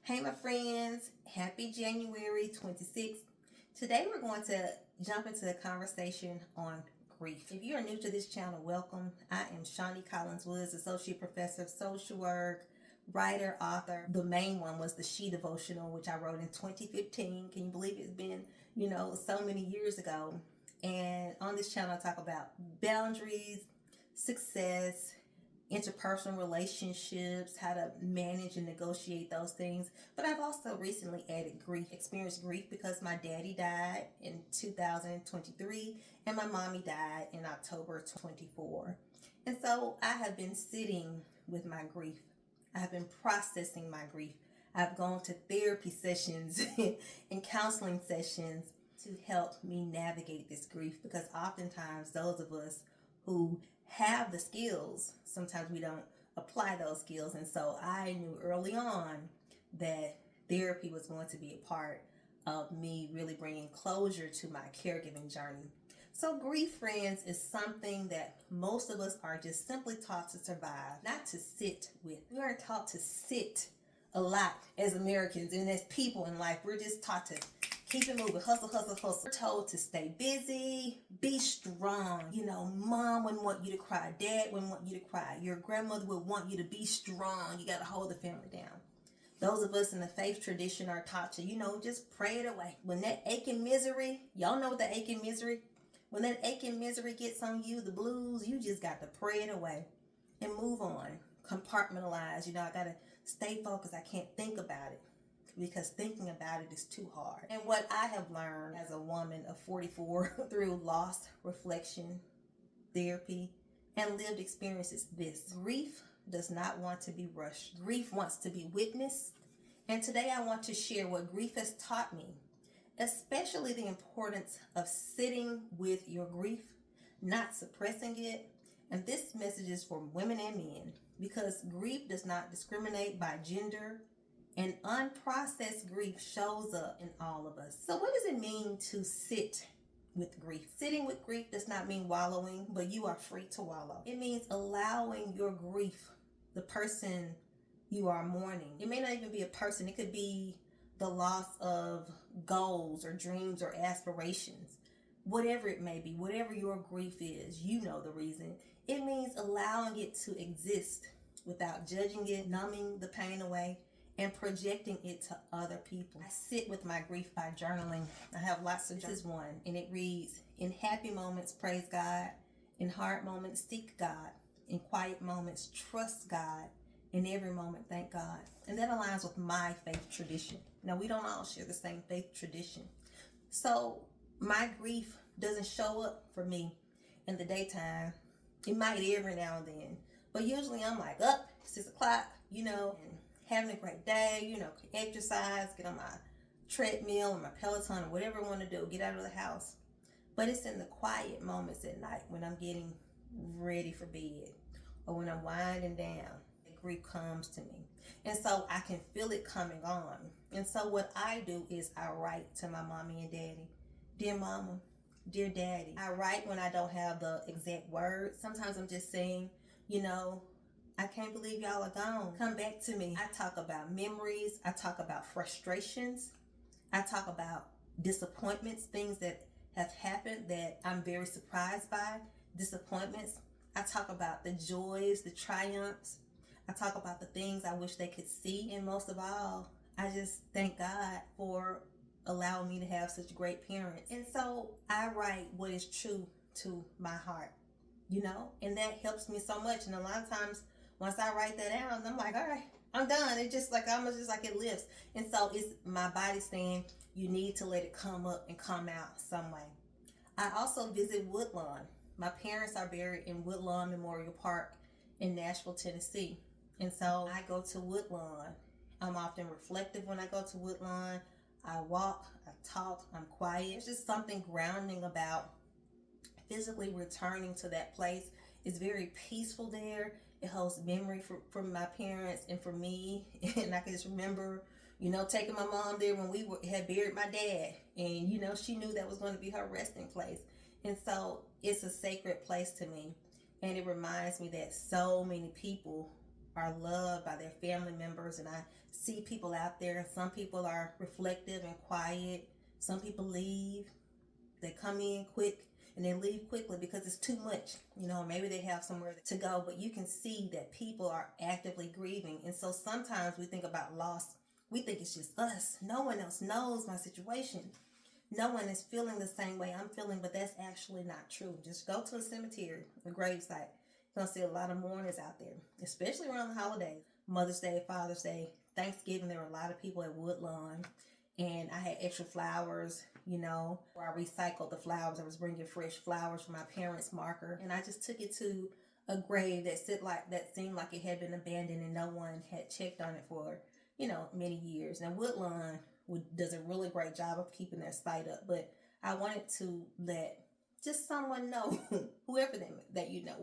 Hey my friends, happy January 26th. Today we're going to jump into a conversation on grief. If you are new to this channel, welcome. I am Shani Collins-Woods, Associate Professor of Social Work, writer, author. The main one was the She Devotional, which I wrote in 2015. Can you believe it's been, so many years ago? And on this channel I talk about boundaries, success, interpersonal relationships, how to manage and negotiate those things. But I've also recently added grief, experienced grief because my daddy died in 2023 and my mommy died in October 24. And so I have been sitting with my grief. I have been processing my grief. I've gone to therapy sessions and counseling sessions to help me navigate this grief, because oftentimes those of us who have the skills, sometimes we don't apply those skills. And so I knew early on that therapy was going to be a part of me really bringing closure to my caregiving journey. So grief, friends, is something that most of us are just simply taught to survive, not to sit with. We aren't taught to sit a lot as Americans and as people in life. We're just taught to keep it moving, hustle, hustle, hustle. We're told to stay busy, be strong. Mom wouldn't want you to cry. Dad wouldn't want you to cry. Your grandmother would want you to be strong. You got to hold the family down. Those of us in the faith tradition are taught to, just pray it away. When that aching misery, y'all know what the aching misery, when that aching misery gets on you, the blues, you just got to pray it away and move on. Compartmentalize. I got to stay focused. I can't think about it, because thinking about it is too hard. And what I have learned as a woman of 44 through loss, reflection, therapy, and lived experience is this: grief does not want to be rushed. Grief wants to be witnessed. And today I want to share what grief has taught me, especially the importance of sitting with your grief, not suppressing it. And this message is for women and men, because grief does not discriminate by gender, and unprocessed grief shows up in all of us. So what does it mean to sit with grief? Sitting with grief does not mean wallowing, but you are free to wallow. It means allowing your grief, the person you are mourning. It may not even be a person. It could be the loss of goals or dreams or aspirations. Whatever it may be, whatever your grief is, you know the reason. It means allowing it to exist without judging it, numbing the pain away, and projecting it to other people. I sit with my grief by journaling. I have lots of. This is one, and it reads: in happy moments, praise God. In hard moments, seek God. In quiet moments, trust God. In every moment, thank God. And that aligns with my faith tradition. Now, we don't all share the same faith tradition. So my grief doesn't show up for me in the daytime. It might every now and then. But usually I'm like up 6 o'clock, and having a great day, exercise, get on my treadmill or my Peloton or whatever I want to do, get out of the house. But it's in the quiet moments at night when I'm getting ready for bed or when I'm winding down, the grief comes to me. And so I can feel it coming on. And so what I do is I write to my mommy and daddy: dear mama, dear daddy. I write when I don't have the exact words. Sometimes I'm just saying, I can't believe y'all are gone. Come back to me. I talk about memories. I talk about frustrations. I talk about disappointments, things that have happened that I'm very surprised by, disappointments. I talk about the joys, the triumphs. I talk about the things I wish they could see. And most of all, I just thank God for allowing me to have such great parents. And so I write what is true to my heart, and that helps me so much. And a lot of times, once I write that down, I'm like, all right, I'm done. It's just like, it lifts. And so it's my body saying, you need to let it come up and come out some way. I also visit Woodlawn. My parents are buried in Woodlawn Memorial Park in Nashville, Tennessee. And so I go to Woodlawn. I'm often reflective when I go to Woodlawn. I walk, I talk, I'm quiet. There's just something grounding about physically returning to that place. It's very peaceful there. It holds memory from my parents and for me. And I can just remember, taking my mom there when we had buried my dad. And, she knew that was going to be her resting place. And so it's a sacred place to me. And it reminds me that so many people are loved by their family members. And I see people out there. Some people are reflective and quiet. Some people leave. They come in quick and they leave quickly because it's too much. Maybe they have somewhere to go, but you can see that people are actively grieving. And so sometimes we think about loss. We think it's just us. No one else knows my situation. No one is feeling the same way I'm feeling, but that's actually not true. Just go to a cemetery, a gravesite. You're going to see a lot of mourners out there, especially around the holidays. Mother's Day, Father's Day, Thanksgiving, there were a lot of people at Woodlawn. And I had extra flowers, where I recycled the flowers. I was bringing fresh flowers from my parents' marker. And I just took it to a grave that seemed like it had been abandoned and no one had checked on it for, many years. Now, Woodlawn does a really great job of keeping their site up. But I wanted to let just someone know, whoever that were, that you know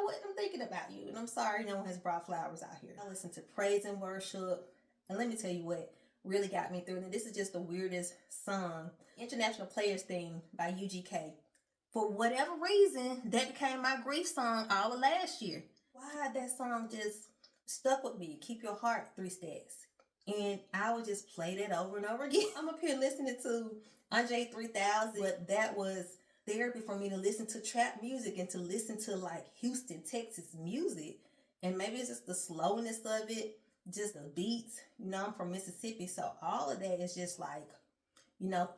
what, I'm thinking about you. And I'm sorry no one has brought flowers out here. I listen to praise and worship. And let me tell you what really got me through. And this is just the weirdest song. International Players Theme by UGK. For whatever reason, that became my grief song all of last year. Why that song just stuck with me. Keep your heart 3 stacks. And I would just play that over and over again. I'm up here listening to Andre 3000, but that was therapy for me to listen to trap music and to listen to like Houston, Texas music. And maybe it's just the slowness of it, just the beats. I'm from Mississippi, so all of that is just like,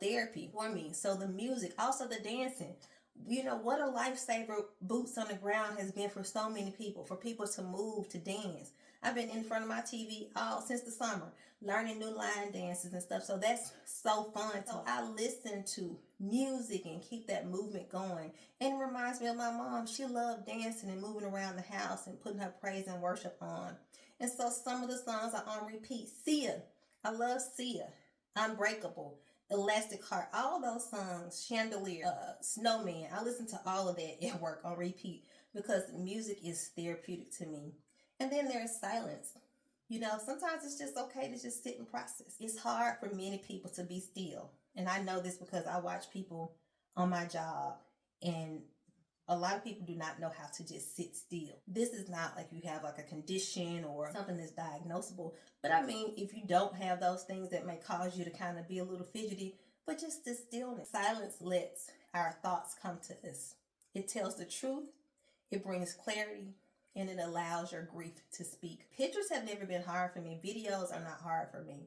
therapy for me. So the music, also the dancing. What a lifesaver boots on the ground has been for so many people, for people to move, to dance. I've been in front of my TV all since the summer, learning new line dances and stuff. So that's so fun. So I listen to music and keep that movement going. And it reminds me of my mom. She loved dancing and moving around the house and putting her praise and worship on. And so some of the songs are on repeat. Sia. I love Sia. Unbreakable. Elastic Heart. All those songs. Chandelier. Snowman. I listen to all of that at work on repeat because music is therapeutic to me. And then there's silence. Sometimes it's just okay to just sit and process. It's hard for many people to be still. And I know this because I watch people on my job, and a lot of people do not know how to just sit still. This is not like you have like a condition or something that's diagnosable. But I mean, if you don't have those things that may cause you to kind of be a little fidgety, but just the stillness. Silence lets our thoughts come to us. It tells the truth. It brings clarity. And it allows your grief to speak. Pictures have never been hard for me. Videos are not hard for me.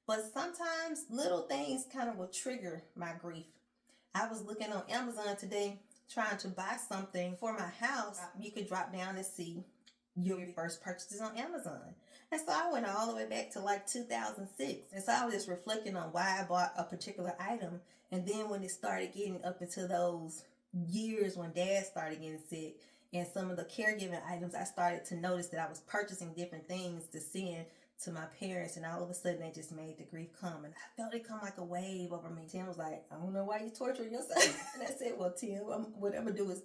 But sometimes little things kind of will trigger my grief. I was looking on Amazon today trying to buy something for my house. You could drop down and see your first purchases on Amazon. And so I went all the way back to like 2006. And so I was just reflecting on why I bought a particular item. And then when it started getting up into those years when Dad started getting sick, and some of the caregiving items, I started to notice that I was purchasing different things to send to my parents. And all of a sudden, that just made the grief come. And I felt it come like a wave over me. Tim was like, I don't know why you're torturing yourself. And I said, well, Tim, what I'm going to do is,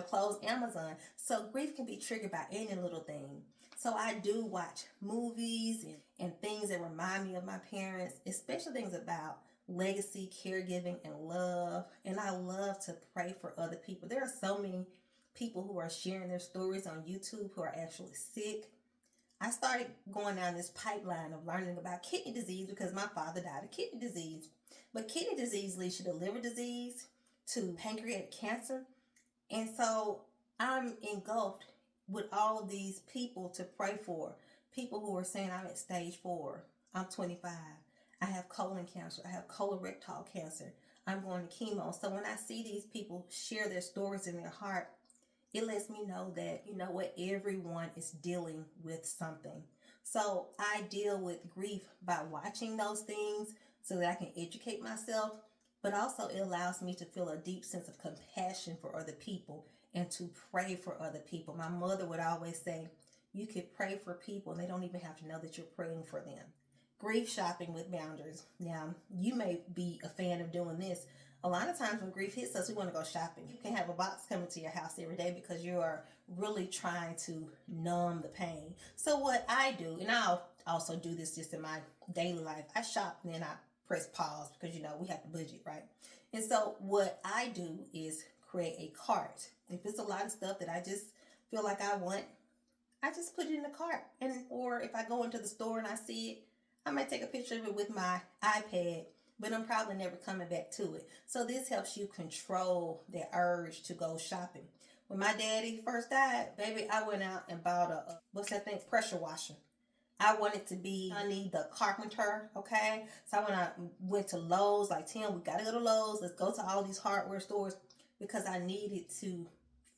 close Amazon. So grief can be triggered by any little thing. So I do watch movies and things that remind me of my parents, especially things about legacy, caregiving, and love. And I love to pray for other people. There are so many people who are sharing their stories on YouTube who are actually sick. I started going down this pipeline of learning about kidney disease because my father died of kidney disease. But kidney disease leads to liver disease, to pancreatic cancer. And so I'm engulfed with all of these people to pray for. People who are saying I'm at stage 4. I'm 25. I have colon cancer. I have colorectal cancer. I'm going to chemo. So when I see these people share their stories in their heart, it lets me know that, everyone is dealing with something. So I deal with grief by watching those things so that I can educate myself, but also it allows me to feel a deep sense of compassion for other people and to pray for other people. My mother would always say, you could pray for people and they don't even have to know that you're praying for them. Grief shopping with boundaries. Now, you may be a fan of doing this. A lot of times when grief hits us, we want to go shopping. You can have a box coming to your house every day because you are really trying to numb the pain. So what I do, and I'll also do this just in my daily life, I shop and then I press pause because, we have to budget, right? And so what I do is create a cart. If it's a lot of stuff that I just feel like I want, I just put it in the cart. Or if I go into the store and I see it, I might take a picture of it with my iPad, but I'm probably never coming back to it. So this helps you control the urge to go shopping. When my daddy first died, baby, I went out and bought what's that thing? Pressure washer. I wanted to be Shani the carpenter, okay? So I went to Lowe's, like, Tim, we gotta go to Lowe's. Let's go to all these hardware stores because I needed to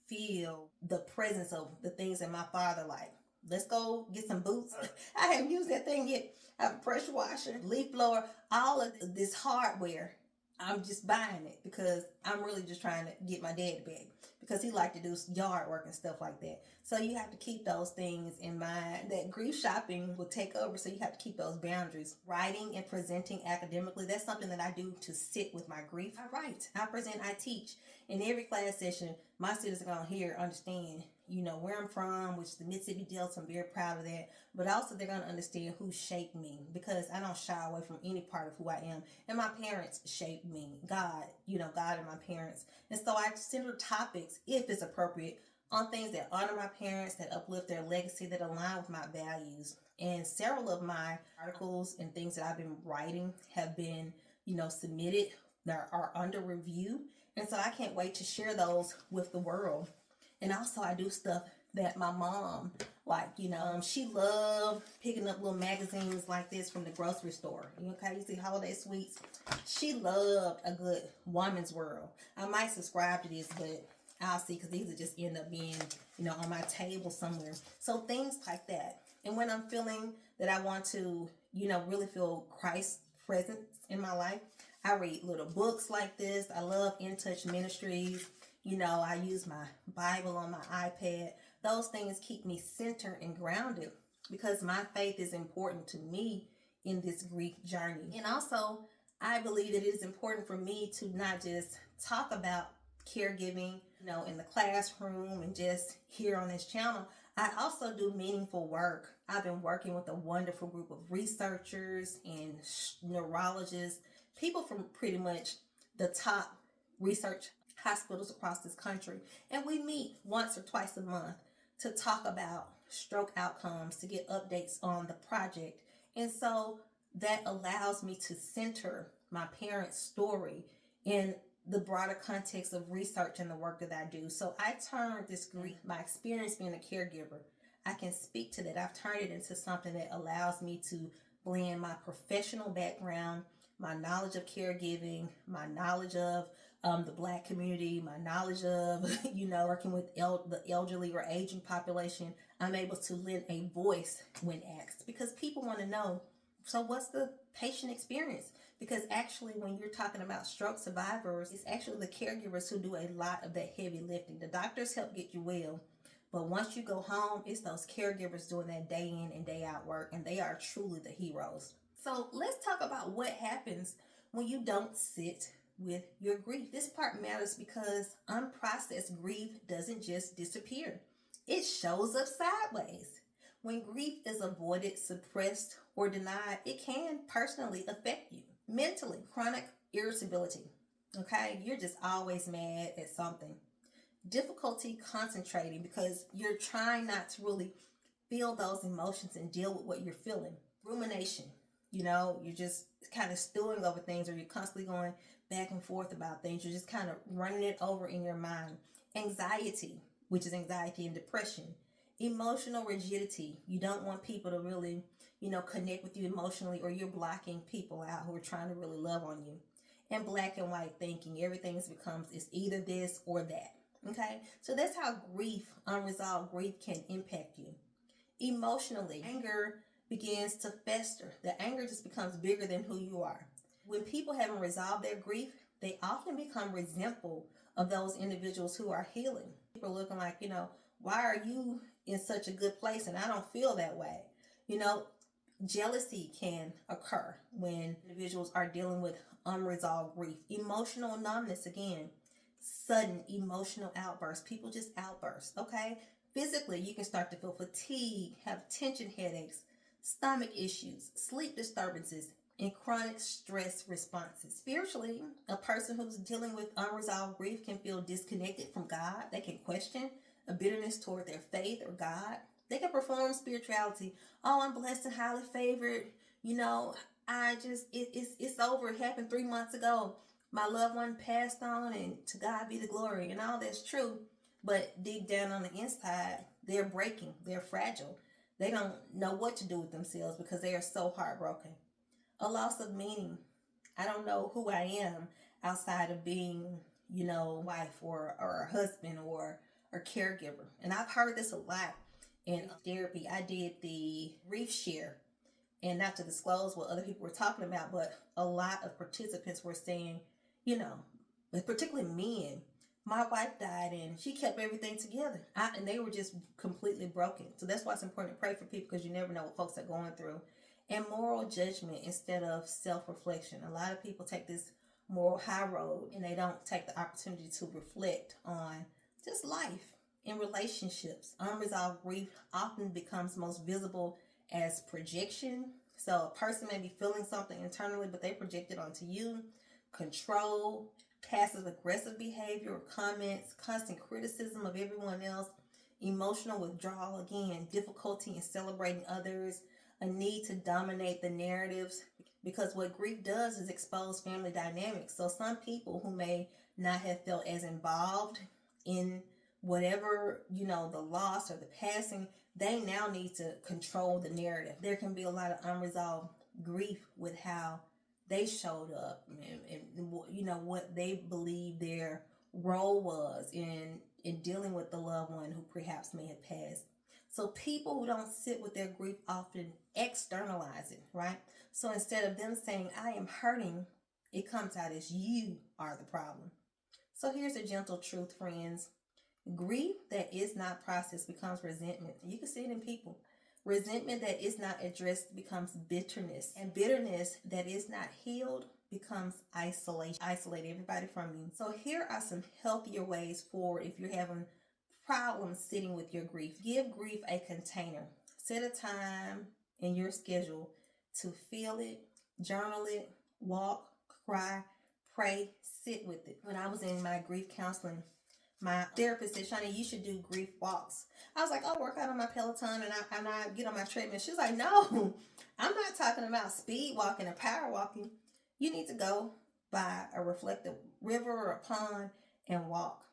feel the presence of the things that my father liked. Let's go get some boots. I haven't used that thing yet. I have a pressure washer, leaf blower, all of this hardware. I'm just buying it because I'm really just trying to get my dad back because he liked to do yard work and stuff like that. So you have to keep those things in mind. That grief shopping will take over, so you have to keep those boundaries. Writing and presenting academically, that's something that I do to sit with my grief. I write, I present, I teach. In every class session, my students are going to hear, understand, where I'm from, which is the Mississippi Delta. I'm very proud of that. But also they're going to understand who shaped me, because I don't shy away from any part of who I am. And my parents shaped me. God and my parents. And so I center topics, if it's appropriate, on things that honor my parents, that uplift their legacy, that align with my values. And several of my articles and things that I've been writing have been, submitted, that are under review. And so I can't wait to share those with the world. And also I do stuff that my mom, she loved picking up little magazines like this from the grocery store. Okay, you see holiday sweets. She loved a good woman's world. I might subscribe to this, but I'll see, because these will just end up being, on my table somewhere. So things like that. And when I'm feeling that I want to, really feel Christ's presence in my life, I read little books like this. I love In Touch Ministries. I use my Bible on my iPad. Those things keep me centered and grounded because my faith is important to me in this grief journey. And also, I believe that it is important for me to not just talk about caregiving, in the classroom and just here on this channel. I also do meaningful work. I've been working with a wonderful group of researchers and neurologists, people from pretty much the top research hospitals across this country. And we meet once or twice a month to talk about stroke outcomes, to get updates on the project. And so that allows me to center my parents' story in the broader context of research and the work that I do. So I turned this grief, my experience being a caregiver, I can speak to that. I've turned it into something that allows me to blend my professional background, my knowledge of caregiving, my knowledge of the Black community, my knowledge of, working with the elderly or aging population. I'm able to lend a voice when asked, because people want to know, so what's the patient experience? Because actually, when you're talking about stroke survivors, it's actually the caregivers who do a lot of that heavy lifting. The doctors help get you well, but once you go home, it's those caregivers doing that day in and day out work, and they are truly the heroes. So let's talk about what happens when you don't sit with your grief. This part matters because unprocessed grief doesn't just disappear. It shows up sideways. When grief is avoided, suppressed, or denied, it can personally affect you. Mentally, chronic irritability. Okay, you're just always mad at something. Difficulty concentrating because you're trying not to really feel those emotions and deal with what you're feeling. Rumination. You're just kind of stewing over things, or you're constantly going back and forth about things. You're just kind of running it over in your mind. Anxiety, which is anxiety and depression. Emotional rigidity. You don't want people to really, connect with you emotionally, or you're blocking people out who are trying to really love on you. And black and white thinking. Everything becomes, it's either this or that. Okay? So that's how grief, unresolved grief, can impact you. Emotionally, anger begins to fester. The anger just becomes bigger than who you are. When people haven't resolved their grief, they often become resentful of those individuals who are healing. People are looking like, why are you in such a good place and I don't feel that way? Jealousy can occur when individuals are dealing with unresolved grief. Emotional numbness, again, sudden emotional outbursts. People just outburst, okay? Physically, you can start to feel fatigue, have tension headaches, stomach issues, sleep disturbances, and chronic stress responses. Spiritually, a person who's dealing with unresolved grief can feel disconnected from God. They can question a bitterness toward their faith or God. They can perform spirituality. Oh, I'm blessed and highly favored. You know, it's over. It happened 3 months ago. My loved one passed on, and to God be the glory. And all that's true. But deep down on the inside, they're breaking. They're fragile. They don't know what to do with themselves because they are so heartbroken. A loss of meaning. I don't know who I am outside of being, wife or a husband or caregiver. And I've heard this a lot in therapy. I did the grief share, and not to disclose what other people were talking about, but a lot of participants were saying, but particularly men, my wife died and she kept everything together. And they were just completely broken. So that's why it's important to pray for people, because you never know what folks are going through. And moral judgment instead of self-reflection. A lot of people take this moral high road and they don't take the opportunity to reflect on just life and relationships. Unresolved grief often becomes most visible as projection. So a person may be feeling something internally, but they project it onto you. Control, passive aggressive behavior or comments, constant criticism of everyone else, emotional withdrawal, again, difficulty in celebrating others, a need to dominate the narratives, because what grief does is expose family dynamics. So some people who may not have felt as involved in whatever, the loss or the passing, they now need to control the narrative. There can be a lot of unresolved grief with how they showed up and what they believe their role was in dealing with the loved one who perhaps may have passed. So people who don't sit with their grief often externalize it, right? So instead of them saying, I am hurting, it comes out as you are the problem. So here's a gentle truth, friends. Grief that is not processed becomes resentment. You can see it in people. Resentment that is not addressed becomes bitterness. And bitterness that is not healed becomes isolation. Isolate everybody from you. So here are some healthier ways forward if you're having problems sitting with your grief. Give grief a container. Set a time in your schedule to feel it, journal it, walk, cry, pray, sit with it. When I was in my grief counseling, my therapist said, Shani, you should do grief walks. I was like, I'll work out on my Peloton and I get on my treadmill. She was like, no, I'm not talking about speed walking or power walking. You need to go by a reflective river or a pond and walk.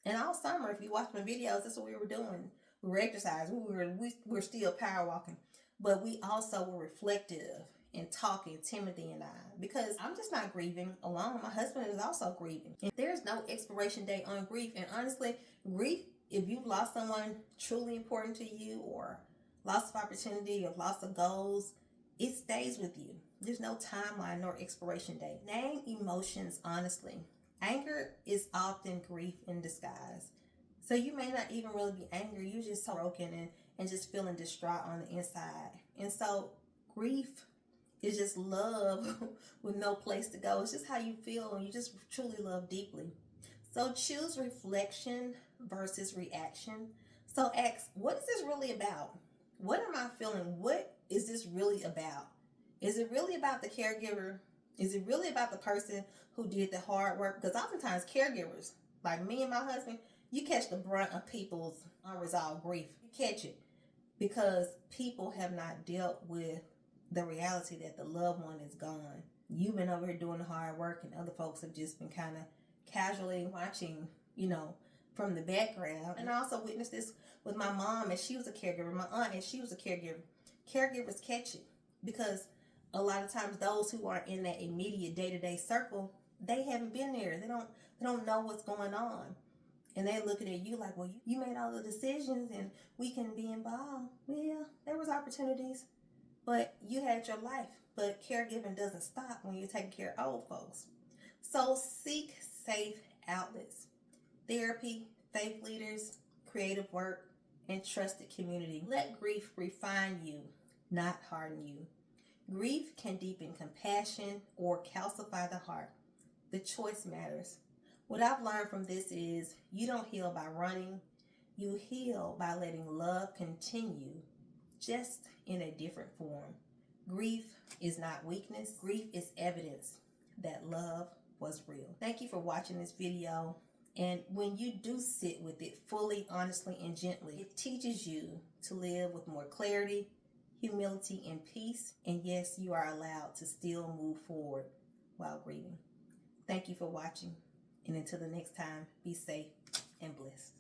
And all summer, if you watch my videos, that's what we were doing. We were exercising. We were still power walking. But we also were reflective and talking, Timothy and I, because I'm just not grieving alone. My husband is also grieving. And there's no expiration date on grief. And honestly, grief, if you've lost someone truly important to you, or loss of opportunity or loss of goals, it stays with you. There's no timeline nor expiration date. Name emotions honestly. Anger is often grief in disguise. So you may not even really be angry. You're just so broken and just feeling distraught on the inside. And so grief is just love with no place to go. It's just how you feel, and you just truly love deeply. So choose reflection versus reaction. So ask, what is this really about? What am I feeling? What is this really about? Is it really about the caregiver? Is it really about the person who did the hard work? Because oftentimes caregivers, like me and my husband, you catch the brunt of people's unresolved grief. You catch it because people have not dealt with the reality that the loved one is gone. You've been over here doing the hard work, and other folks have just been kind of casually watching, from the background. And I also witnessed this with my mom, and she was a caregiver, my aunt, and she was a caregiver. Caregivers catch it because a lot of times those who are in that immediate day-to-day circle, they haven't been there. They don't know what's going on. And they're looking at you like, well, you made all the decisions and we can be involved. Well, there was opportunities, but you had your life. But caregiving doesn't stop when you're taking care of old folks. So seek safe outlets. Therapy, faith leaders, creative work, and trusted community. Let grief refine you, not harden you. Grief can deepen compassion or calcify the heart. The choice matters. What I've learned from this is you don't heal by running. You heal by letting love continue, just in a different form. Grief is not weakness. Grief is evidence that love was real. Thank you for watching this video. And when you do sit with it fully, honestly, and gently, it teaches you to live with more clarity, humility, and peace. And yes, you are allowed to still move forward while grieving. Thank you for watching. And until the next time, be safe and blessed.